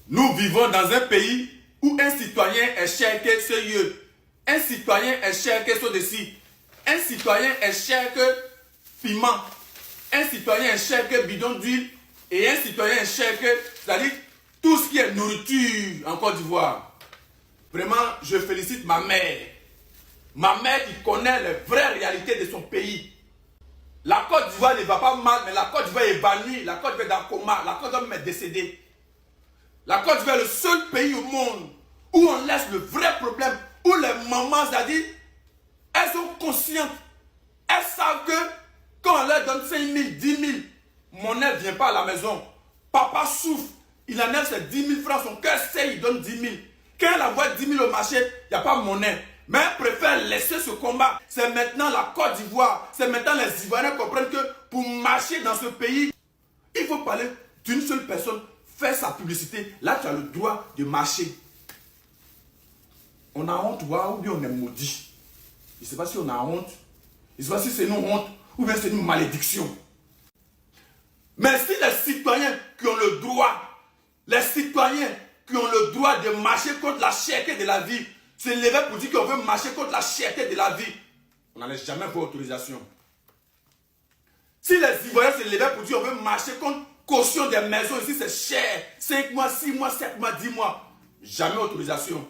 Nous vivons dans un pays où un citoyen est cher que ce lieu. Un citoyen est cher que ce-ci. Un citoyen est cher que piment. Un citoyen est cher que bidon d'huile. Et un citoyen est cher que, c'est-à-dire, tout ce qui est nourriture en Côte d'Ivoire. Vraiment, je félicite ma mère. Ma mère qui connaît les vraies réalités de son pays. La Côte d'Ivoire ne va pas mal, mais la Côte d'Ivoire est bannie. La Côte d'Ivoire est dans le coma. La Côte d'Ivoire est décédée. La Côte d'Ivoire est le seul pays au monde où on laisse le vrai problème, où les mamans, c'est-à-dire, elles sont conscientes. Elles savent que quand on leur donne 5 000, 10 000, monnaie ne vient pas à la maison. Papa souffre. Il enlève ses 10 000 francs, son cœur sait, il donne 10 000. Quand elle envoie 10 000 au marché, il n'y a pas de monnaie. Mais elle préfère laisser ce combat. C'est maintenant la Côte d'Ivoire. C'est maintenant les Ivoiriens comprennent que pour marcher dans ce pays, il faut parler d'une seule personne, faire sa publicité. Là, tu as le droit de marcher. On a honte, ou bien on est maudit. Je ne sais pas si on a honte. Je ne sais pas si c'est une honte ou bien c'est une malédiction. Mais si les citoyens qui ont le droit, les citoyens qui ont le droit de marcher contre la cherté de la vie, se lever pour dire qu'on veut marcher contre la cherté de la vie, on n'allait jamais avoir autorisation. Si les Ivoiriens se levaient pour dire qu'on veut marcher contre caution des maisons, ici c'est cher, 5 mois, 6 mois, 7 mois, 10 mois, jamais autorisation.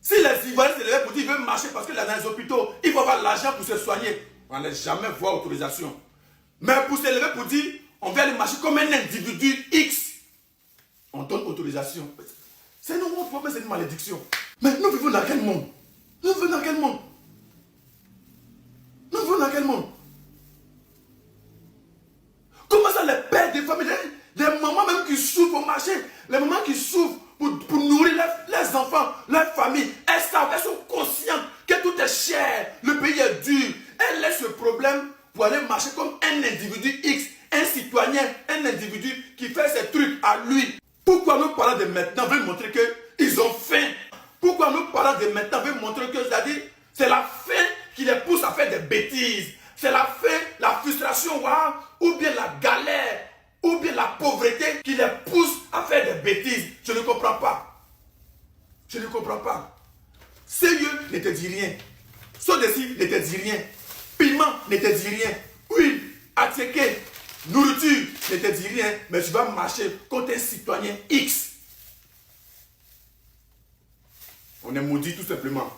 Si les Ivoiriens se levaient pour dire qu'ils veulent marcher parce que dans les hôpitaux, il faut avoir l'argent pour se soigner, on n'allait jamais voir autorisation. Mais pour se lever pour dire on veut aller marcher comme un individu X, on donne autorisation. C'est une honte, c'est une malédiction. Mais nous vivons dans quel monde? Nous vivons dans quel monde? Nous vivons dans quel monde? Comment ça, les pères de famille, les mamans même qui souffrent au marché, les mamans qui souffrent pour nourrir les enfants, leur famille, elles savent, elles sont conscientes que tout est cher, le pays est dur. Elles laissent ce problème pour aller marcher comme un individu X, un citoyen, un individu qui fait ses trucs à lui. Pourquoi nos parents de maintenant veulent montrer qu'ils ont faim? Pourquoi nos parents de maintenant veulent montrer que c'est la faim qui les pousse à faire des bêtises? C'est la faim, la frustration, ou bien la galère, ou bien la pauvreté qui les pousse à faire des bêtises. Je ne comprends pas. Je ne comprends pas. Sérieux ne te dit rien. Sodeci ne te dit rien. Piment ne te dit rien. Huile, attiéké, nourriture ne te dit rien. Mais tu vas marcher contre un citoyen X. On est maudit tout simplement.